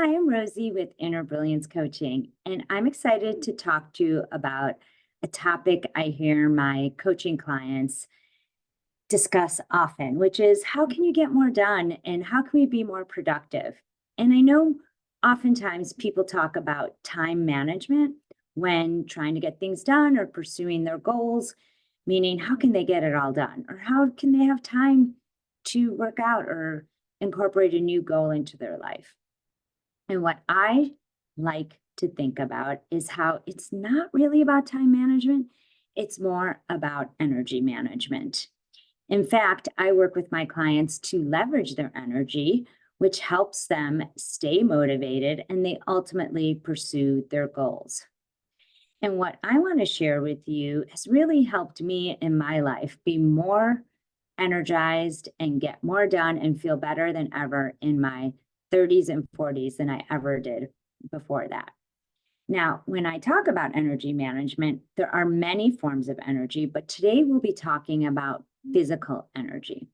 Hi, I'm Rosie with Inner Brilliance Coaching, and I'm excited to talk to you about a topic I hear my coaching clients discuss often, which is how can you get more done and how can we be more productive? And I know oftentimes people talk about time management when trying to get things done or pursuing their goals, meaning how can they get it all done or how can they have time to work out or incorporate a new goal into their life. And what I like to think about is how it's not really about time management, it's more about energy management. In fact, I work with my clients to leverage their energy, which helps them stay motivated and they ultimately pursue their goals. And what I want to share with you has really helped me in my life be more energized and get more done and feel better than ever in my 30s and 40s than I ever did before that. Now, when I talk about energy management, there are many forms of energy, but today we'll be talking about physical energy.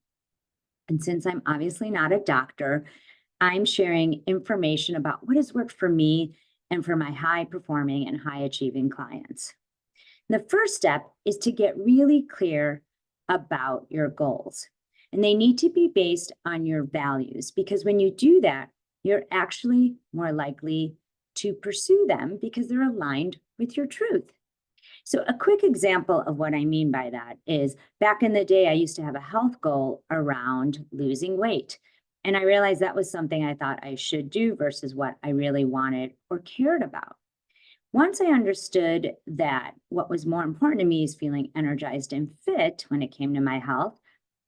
And since I'm obviously not a doctor, I'm sharing information about what has worked for me and for my high performing and high achieving clients. The first step is to get really clear about your goals. And they need to be based on your values because when you do that, you're actually more likely to pursue them because they're aligned with your truth. So, a quick example of what I mean by that is back in the day, I used to have a health goal around losing weight. And I realized that was something I thought I should do versus what I really wanted or cared about. Once I understood that what was more important to me is feeling energized and fit when it came to my health,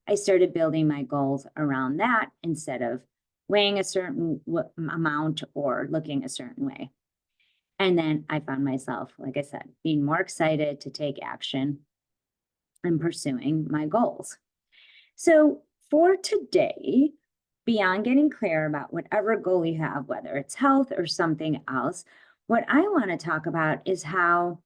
I started building my goals around that instead of weighing a certain amount or looking a certain way. And then I found myself, like I said, being more excited to take action and pursuing my goals. So for today, beyond getting clear about whatever goal you have, whether it's health or something else, what I want to talk about is how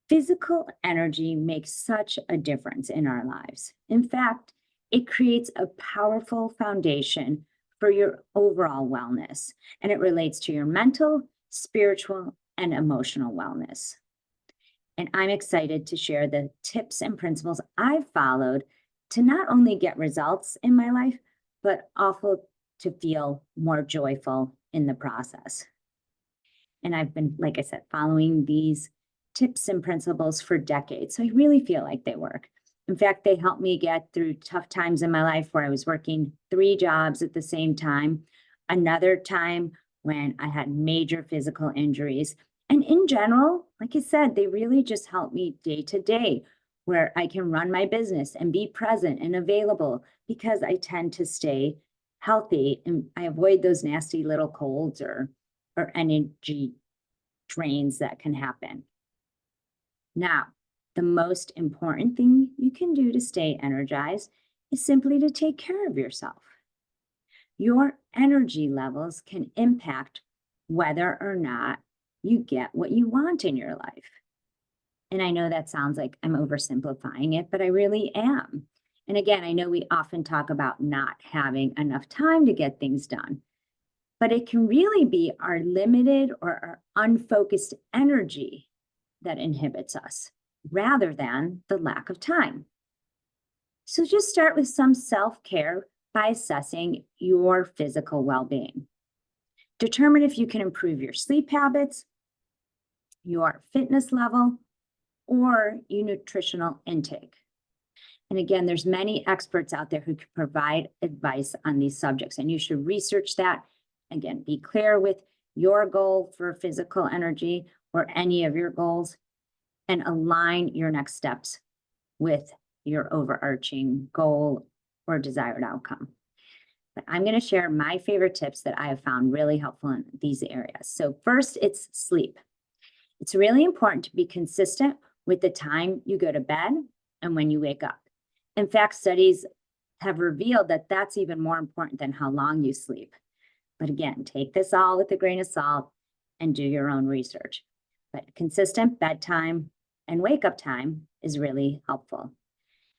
physical energy makes such a difference in our lives. In fact, it creates a powerful foundation for your overall wellness, and it relates to your mental, spiritual, and emotional wellness. And I'm excited to share the tips and principles I've followed to not only get results in my life, but also to feel more joyful in the process. And I've been, like I said, following these tips and principles for decades. So I really feel like they work. In fact, they helped me get through tough times in my life where I was working 3 jobs at the same time. Another time when I had major physical injuries. And in general, like I said, they really just help me day to day where I can run my business and be present and available because I tend to stay healthy and I avoid those nasty little colds or energy drains that can happen. Now, the most important thing you can do to stay energized is simply to take care of yourself. Your energy levels can impact whether or not you get what you want in your life. And I know that sounds like I'm oversimplifying it, but I really am. And again, I know we often talk about not having enough time to get things done, but it can really be our limited or our unfocused energy that inhibits us rather than the lack of time. So just start with some self-care by assessing your physical well-being. Determine if you can improve your sleep habits, your fitness level, or your nutritional intake. And again, there's many experts out there who can provide advice on these subjects, and you should research that. Again, be clear with your goal for physical energy or any of your goals and align your next steps with your overarching goal or desired outcome. But I'm going to share my favorite tips that I have found really helpful in these areas. So first, it's sleep. It's really important to be consistent with the time you go to bed and when you wake up. In fact, studies have revealed that that's even more important than how long you sleep. But again, take this all with a grain of salt and do your own research. But consistent bedtime and wake up time is really helpful.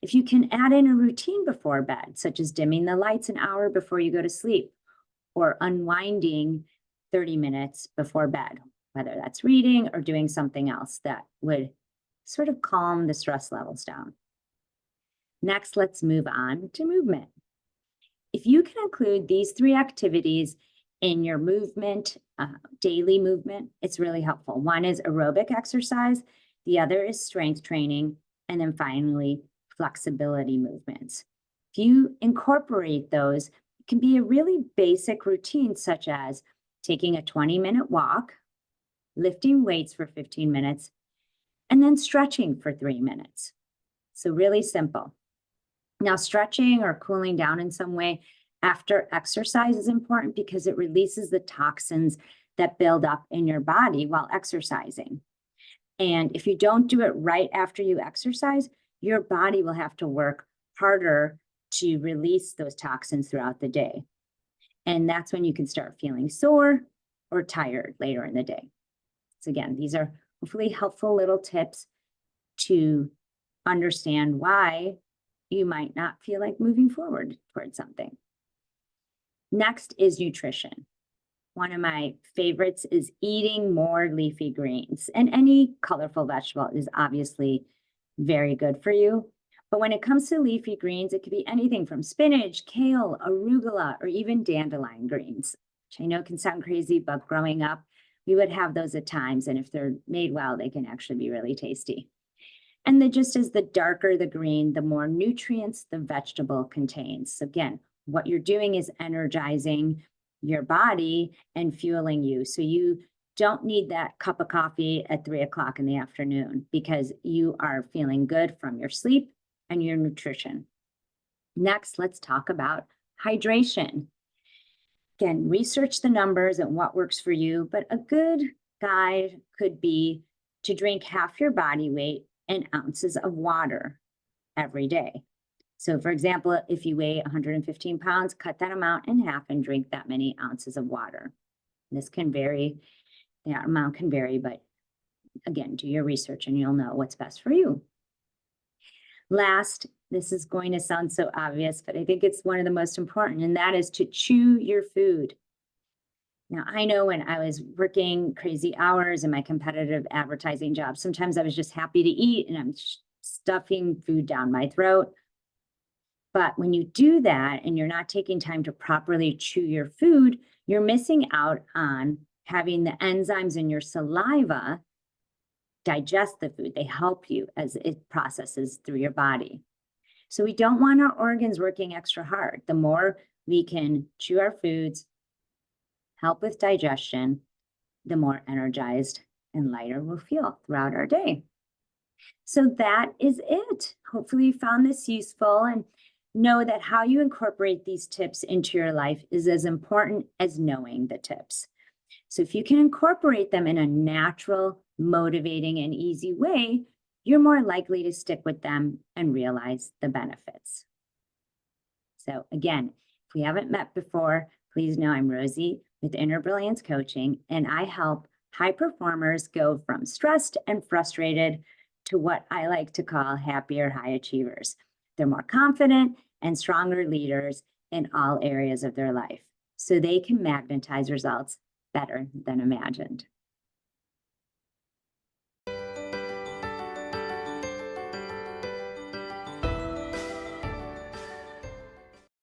If you can add in a routine before bed, such as dimming the lights an hour before you go to sleep, or unwinding 30 minutes before bed, whether that's reading or doing something else that would sort of calm the stress levels down. Next, let's move on to movement. If you can include these 3 activities in your movement, daily movement, it's really helpful. One is aerobic exercise, the other is strength training, and then finally, flexibility movements. If you incorporate those, it can be a really basic routine, such as taking a 20-minute walk, lifting weights for 15 minutes, and then stretching for 3 minutes. So really simple. Now, stretching or cooling down in some way after exercise is important because it releases the toxins that build up in your body while exercising. And if you don't do it right after you exercise, your body will have to work harder to release those toxins throughout the day. And that's when you can start feeling sore or tired later in the day. So again, these are hopefully helpful little tips to understand why you might not feel like moving forward towards something. Next is nutrition. One of my favorites is eating more leafy greens, and any colorful vegetable is obviously very good for you. But when it comes to leafy greens, it could be anything from spinach, kale, arugula, or even dandelion greens, which I know can sound crazy, but growing up, we would have those at times. And if they're made well, they can actually be really tasty. And the gist is the darker the green, the more nutrients the vegetable contains. So again, what you're doing is energizing your body and fueling you. So you don't need that cup of coffee at 3 o'clock in the afternoon because you are feeling good from your sleep and your nutrition. Next, let's talk about hydration. Again, research the numbers and what works for you, but a good guide could be to drink half your body weight in ounces of water every day. So for example, if you weigh 115 pounds, cut that amount in half and drink that many ounces of water. This can vary, that amount can vary, but again, do your research and you'll know what's best for you. Last, this is going to sound so obvious, but I think it's one of the most important, and that is to chew your food. Now, I know when I was working crazy hours in my competitive advertising job, sometimes I was just happy to eat and I'm stuffing food down my throat. But when you do that and you're not taking time to properly chew your food, you're missing out on having the enzymes in your saliva digest the food. They help you as it processes through your body. So we don't want our organs working extra hard. The more we can chew our foods, help with digestion, the more energized and lighter we'll feel throughout our day. So that is it. Hopefully you found this useful, and know that how you incorporate these tips into your life is as important as knowing the tips. So if you can incorporate them in a natural, motivating, and easy way, you're more likely to stick with them and realize the benefits. So again, if we haven't met before, please know I'm Rosie with Inner Brilliance Coaching, and I help high performers go from stressed and frustrated to what I like to call happier high achievers. They're more confident and stronger leaders in all areas of their life, so they can magnetize results better than imagined.